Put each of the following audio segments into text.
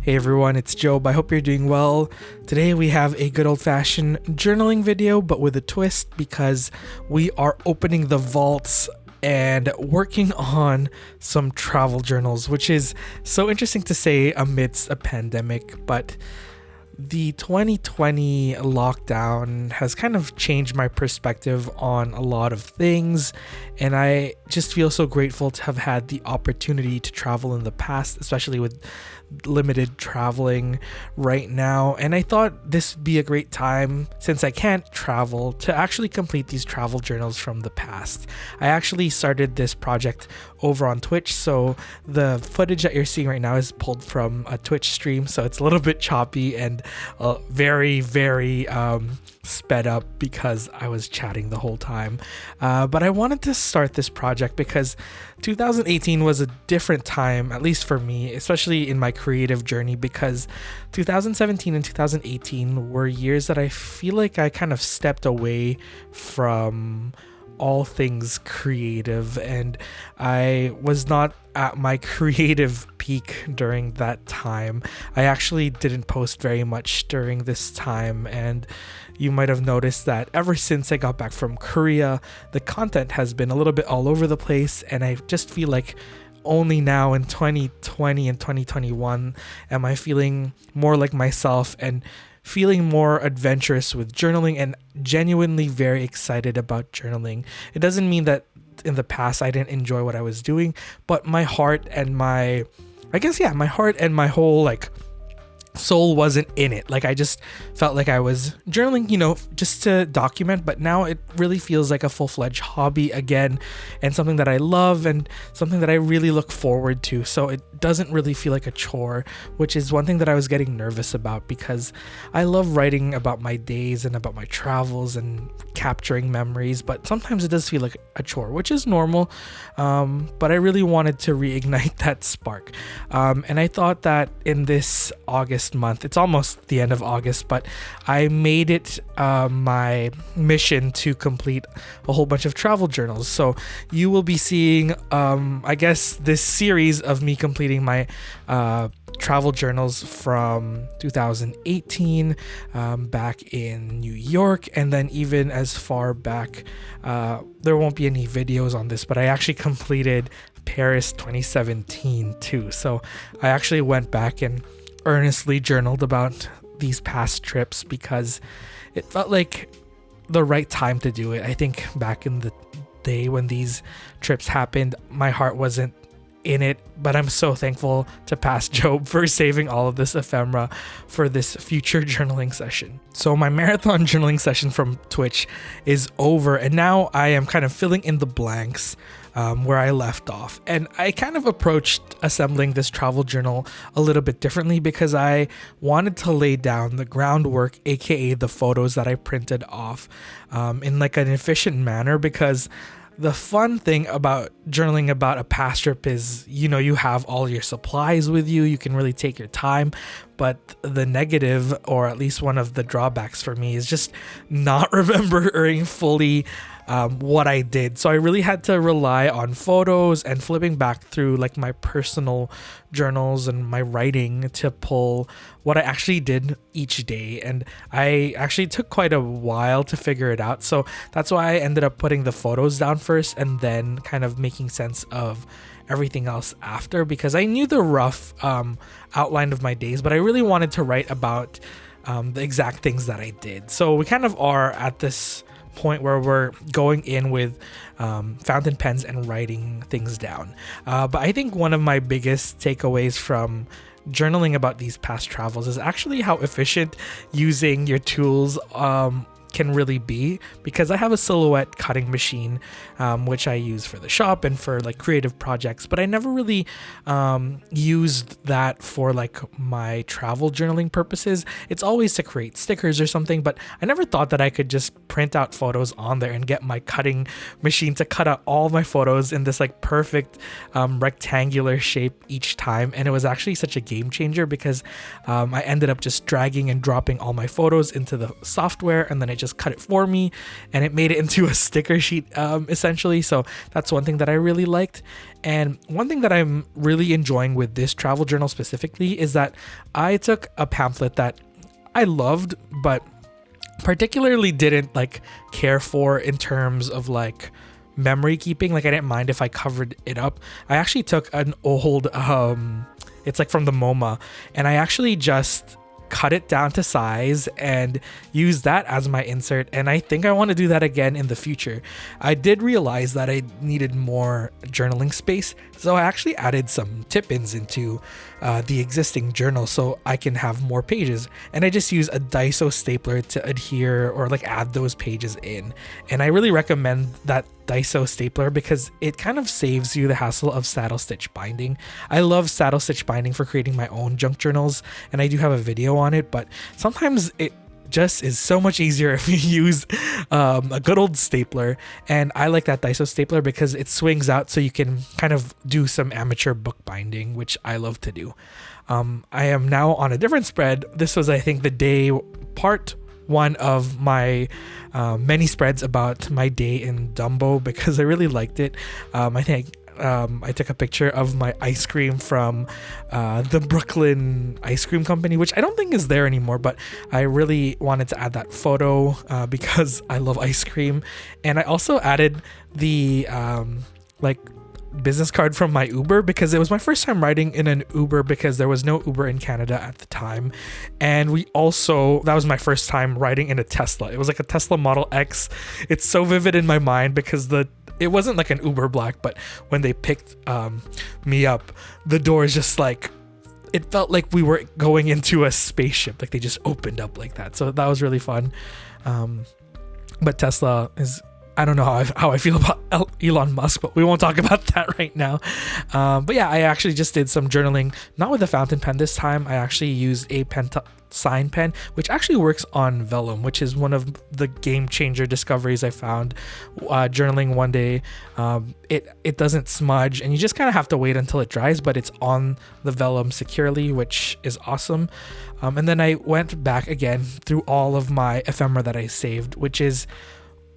Hey everyone, it's Job. I hope you're doing well. Today we have a good old-fashioned journaling video, but with a twist because we are opening the vaults and working on some travel journals, which is so interesting to say amidst a pandemic, but the 2020 lockdown has kind of changed my perspective on a lot of things, and I just feel so grateful to have had the opportunity to travel in the past, especially with limited traveling right now. And I thought this would be a great time, since I can't travel, to actually complete these travel journals from the past. I actually started this project over on Twitch, so the footage that you're seeing right now is pulled from a Twitch stream, so it's a little bit choppy and very sped up because I was chatting the whole time. But I wanted to start this project because 2018 was a different time, at least for me, especially in my creative journey, because 2017 and 2018 were years that I feel like I kind of stepped away from all things creative, and I was not at my creative peak during that time. I actually didn't post very much during this time, and you might have noticed that ever since I got back from Korea, the content has been a little bit all over the place, and I just feel like only now in 2020 and 2021 am I feeling more like myself and feeling more adventurous with journaling and genuinely very excited about journaling. It doesn't mean that in the past I didn't enjoy what I was doing, but my heart and my heart and my whole soul wasn't in it. I just felt like I was journaling, just to document, but now it really feels like a full-fledged hobby again, and something that I love and something that I really look forward to. So it doesn't really feel like a chore, which is one thing that I was getting nervous about, because I love writing about my days and about my travels and capturing memories, but sometimes it does feel like a chore, which is normal. But I really wanted to reignite that spark. And I thought that in this August month, it's almost the end of August, but I made it my mission to complete a whole bunch of travel journals. So you will be seeing this series of me completing my travel journals from 2018, back in New York, and then even as far back, there won't be any videos on this, but I actually completed Paris 2017 too. So I actually went back and earnestly journaled about these past trips because it felt like the right time to do it. I think back in the day when these trips happened, my heart wasn't in it, but I'm so thankful to past Job for saving all of this ephemera for this future journaling session. So my marathon journaling session from Twitch is over, and now I am kind of filling in the blanks where I left off. And I kind of approached assembling this travel journal a little bit differently because I wanted to lay down the groundwork, aka the photos that I printed off, in an efficient manner, because the fun thing about journaling about a past trip is, you have all your supplies with you. You can really take your time. But the negative, or at least one of the drawbacks for me, is just not remembering fully what I did. So I really had to rely on photos and flipping back through my personal journals and my writing to pull what I actually did each day. And I actually took quite a while to figure it out. So that's why I ended up putting the photos down first and then kind of making sense of everything else after, because I knew the rough outline of my days, but I really wanted to write about the exact things that I did. So we kind of are at this point where we're going in with fountain pens and writing things down. But I think one of my biggest takeaways from journaling about these past travels is actually how efficient using your tools can really be, because I have a silhouette cutting machine, which I use for the shop and for creative projects, but I never really used that for my travel journaling purposes. It's always to create stickers or something, but I never thought that I could just print out photos on there and get my cutting machine to cut out all my photos in this perfect rectangular shape each time. And it was actually such a game changer, because I ended up just dragging and dropping all my photos into the software, and then it just cut it for me, and it made it into a sticker sheet essentially. So that's one thing that I really liked. And one thing that I'm really enjoying with this travel journal specifically is that I took a pamphlet that I loved, but particularly didn't like care for in terms of like memory keeping. Like I didn't mind if I covered it up. I actually took an old it's like from the MoMA, and I actually just cut it down to size and use that as my insert, and I think I want to do that again in the future. I did realize that I needed more journaling space, so I actually added some tip-ins into the existing journal so I can have more pages, and I just use a Daiso stapler to adhere or like add those pages in. And I really recommend that Daiso stapler because it kind of saves you the hassle of saddle stitch binding. I love saddle stitch binding for creating my own junk journals, and I do have a video on it, but sometimes it just is so much easier if you use a good old stapler. And I like that Daiso stapler because it swings out so you can kind of do some amateur bookbinding, which I love to do. I am now on a different spread. This was, I think, the day part one of my many spreads about my day in Dumbo because I really liked it. I think I took a picture of my ice cream from the Brooklyn ice cream company, which I don't think is there anymore, but I really wanted to add that photo because I love ice cream. And I also added the like business card from my Uber because it was my first time riding in an Uber because there was no Uber in Canada at the time. And that was my first time riding in a Tesla. It was like a Tesla Model X. It's so vivid in my mind because it wasn't like an Uber Black, but when they picked me up, the doors just like, it felt like we were going into a spaceship. Like they just opened up like that. So that was really fun. But Tesla is, I don't know how I feel about Elon Musk, but we won't talk about that right now. But yeah, I actually just did some journaling, not with a fountain pen this time. I actually used a sign pen, which actually works on vellum, which is one of the game changer discoveries I found journaling one day. It doesn't smudge, and you just kind of have to wait until it dries, but it's on the vellum securely, which is awesome. And then I went back again through all of my ephemera that I saved, which is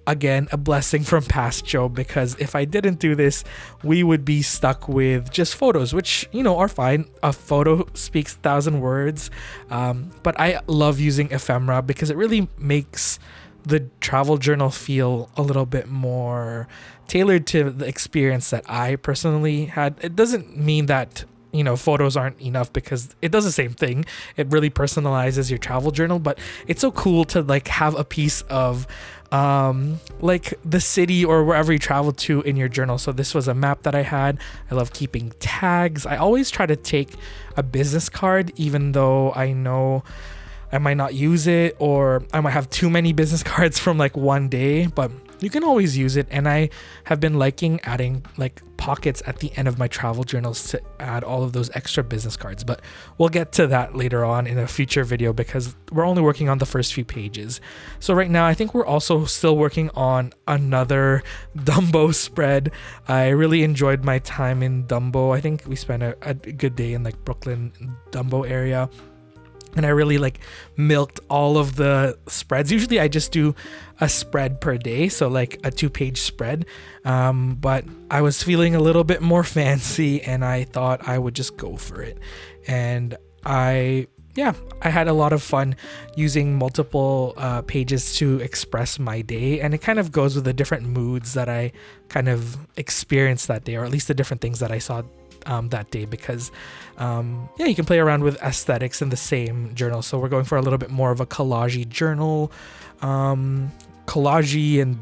again a blessing from past Joe, because if I didn't do this, we would be stuck with just photos, which, you know, are fine. A photo speaks 1,000 words, but I love using ephemera because it really makes the travel journal feel a little bit more tailored to the experience that I personally had. It doesn't mean that, you know, photos aren't enough, because it does the same thing. It really personalizes your travel journal, but it's so cool to like have a piece of like the city or wherever you travel to in your journal. So this was a map that I had. I love keeping tags. I always try to take a business card, even though I know I might not use it, or I might have too many business cards from like one day, but you can always use it. And I have been liking adding like pockets at the end of my travel journals to add all of those extra business cards, but we'll get to that later on in a future video because we're only working on the first few pages. So right now I think we're also still working on another Dumbo spread. I really enjoyed my time in Dumbo. I think we spent a good day in like Brooklyn, Dumbo area. And I really like milked all of the spreads. Usually I just do a spread per day, so like a 2-page spread. But I was feeling a little bit more fancy and I thought I would just go for it. And I had a lot of fun using multiple pages to express my day. And it kind of goes with the different moods that I kind of experienced that day, or at least the different things that I saw that day, because you can play around with aesthetics in the same journal. So we're going for a little bit more of a collage journal, collage, and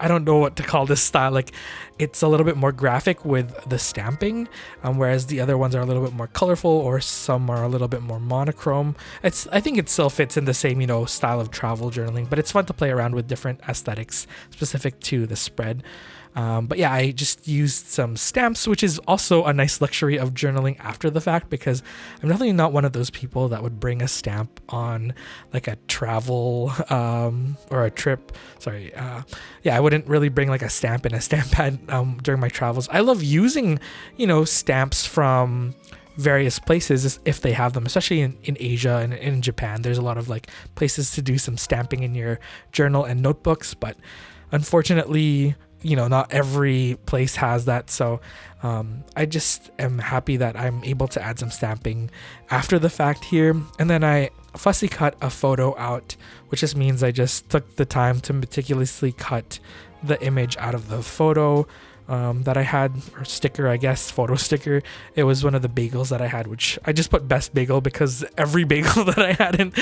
I don't know what to call this style. Like it's a little bit more graphic with the stamping, whereas the other ones are a little bit more colorful, or some are a little bit more monochrome. I think it still fits in the same, you know, style of travel journaling, but it's fun to play around with different aesthetics specific to the spread. But yeah, I just used some stamps, which is also a nice luxury of journaling after the fact, because I'm definitely not one of those people that would bring a stamp on like a travel or a trip. Sorry. I wouldn't really bring like a stamp and a stamp pad during my travels. I love using, you know, stamps from various places if they have them, especially in Asia and in Japan. There's a lot of like places to do some stamping in your journal and notebooks, but unfortunately, you know, not every place has that. So I just am happy that I'm able to add some stamping after the fact here. And then I fussy cut a photo out, which just means I just took the time to meticulously cut the image out of the photo that I had, or sticker, I guess, photo sticker. It was one of the bagels that I had, which I just put best bagel because every bagel that I had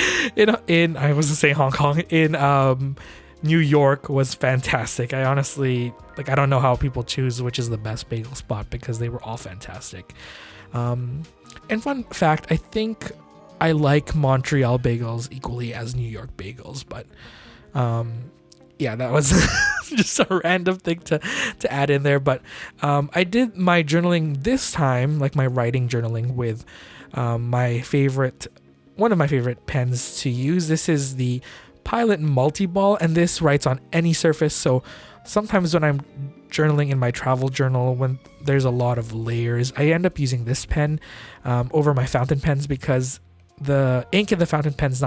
in I was gonna say Hong Kong, in New York was fantastic. I honestly, like, I don't know how people choose which is the best bagel spot because they were all fantastic. And fun fact, I think I like Montreal bagels equally as New York bagels, but yeah, that was just a random thing to add in there. But I did my journaling this time, like my writing journaling, with one of my favorite pens to use. This is the Pilot Multi-Ball, and this writes on any surface. So sometimes when I'm journaling in my travel journal, when there's a lot of layers, I end up using this pen over my fountain pens because the ink in the fountain pens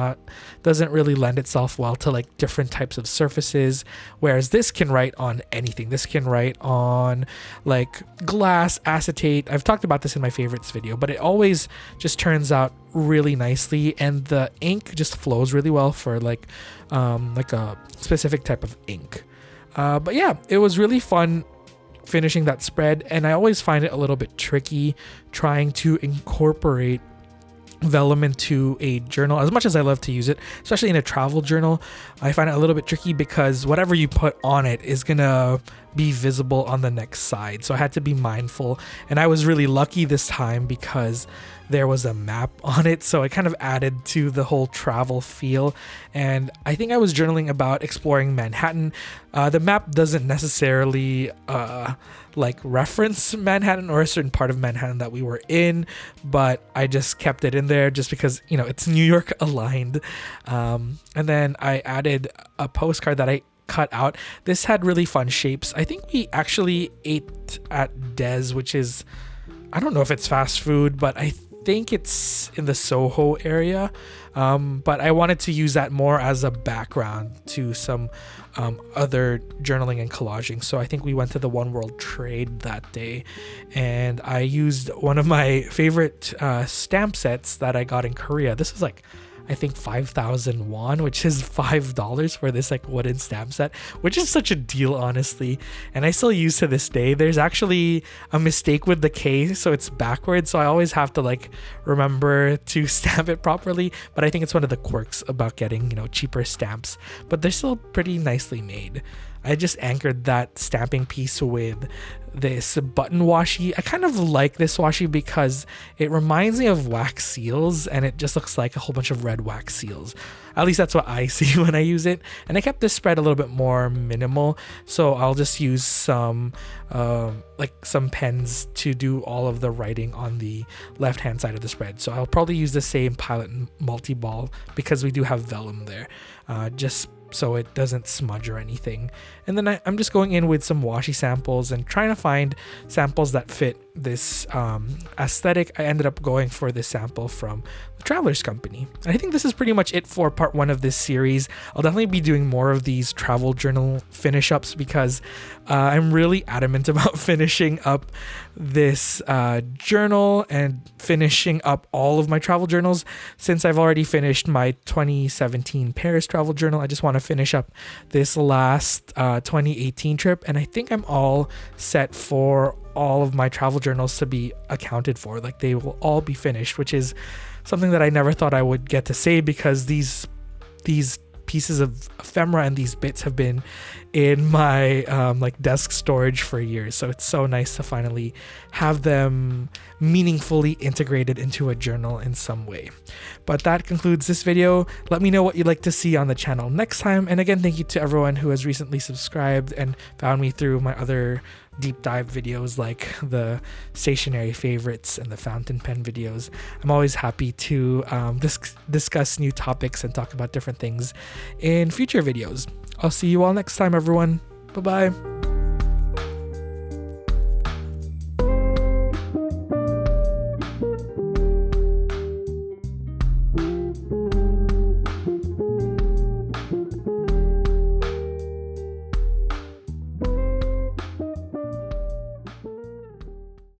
doesn't really lend itself well to like different types of surfaces, whereas this can write on anything. This can write on like glass, acetate. I've talked about this in my favorites video, but it always just turns out really nicely, and the ink just flows really well for like a specific type of ink. But yeah, it was really fun finishing that spread, and I always find it a little bit tricky trying to incorporate vellum into a journal. As much as I love to use it, especially in a travel journal, I find it a little bit tricky because whatever you put on it is gonna be visible on the next side. So I had to be mindful, and I was really lucky this time because there was a map on it, so it kind of added to the whole travel feel. And I think I was journaling about exploring Manhattan. The map doesn't necessarily like reference Manhattan or a certain part of Manhattan that we were in, but I just kept it in there just because, you know, it's New York aligned. And then I added a postcard that I cut out. This had really fun shapes. I think we actually ate at Des, which is, I don't know if it's fast food, but I think it's in the Soho area. But I wanted to use that more as a background to some other journaling and collaging. So I think we went to the One World Trade that day, and I used one of my favorite stamp sets that I got in Korea. This was like, I think 5,000 won, which is $5 for this like wooden stamp set, which is such a deal, honestly. And I still use to this day. There's actually a mistake with the K, so it's backwards. So I always have to like remember to stamp it properly. But I think it's one of the quirks about getting, you know, cheaper stamps, but they're still pretty nicely made. I just anchored that stamping piece with this button washi. I kind of like this washi because it reminds me of wax seals, and it just looks like a whole bunch of red wax seals. At least that's what I see when I use it. And I kept this spread a little bit more minimal, so I'll just use some pens to do all of the writing on the left hand side of the spread. So I'll probably use the same Pilot Multi-Ball because we do have vellum there, just so it doesn't smudge or anything. And then I'm just going in with some washi samples and trying to find samples that fit this aesthetic. I ended up going for this sample from the Travelers Company. And I think this is pretty much it for part 1 of this series. I'll definitely be doing more of these travel journal finish ups because I'm really adamant about finishing up this journal and finishing up all of my travel journals. Since I've already finished my 2017 Paris travel journal, I just want to finish up this last 2018 trip, and I think I'm all set for all of my travel journals to be accounted for. Like, they will all be finished, which is something that I never thought I would get to say because these pieces of ephemera and these bits have been in my like desk storage for years. So it's so nice to finally have them meaningfully integrated into a journal in some way. But that concludes this video. Let me know what you'd like to see on the channel next time. And again, thank you to everyone who has recently subscribed and found me through my other deep dive videos like the stationery favorites and the fountain pen videos. I'm always happy to discuss new topics and talk about different things in future videos. I'll see you all next time, everyone. Bye-bye.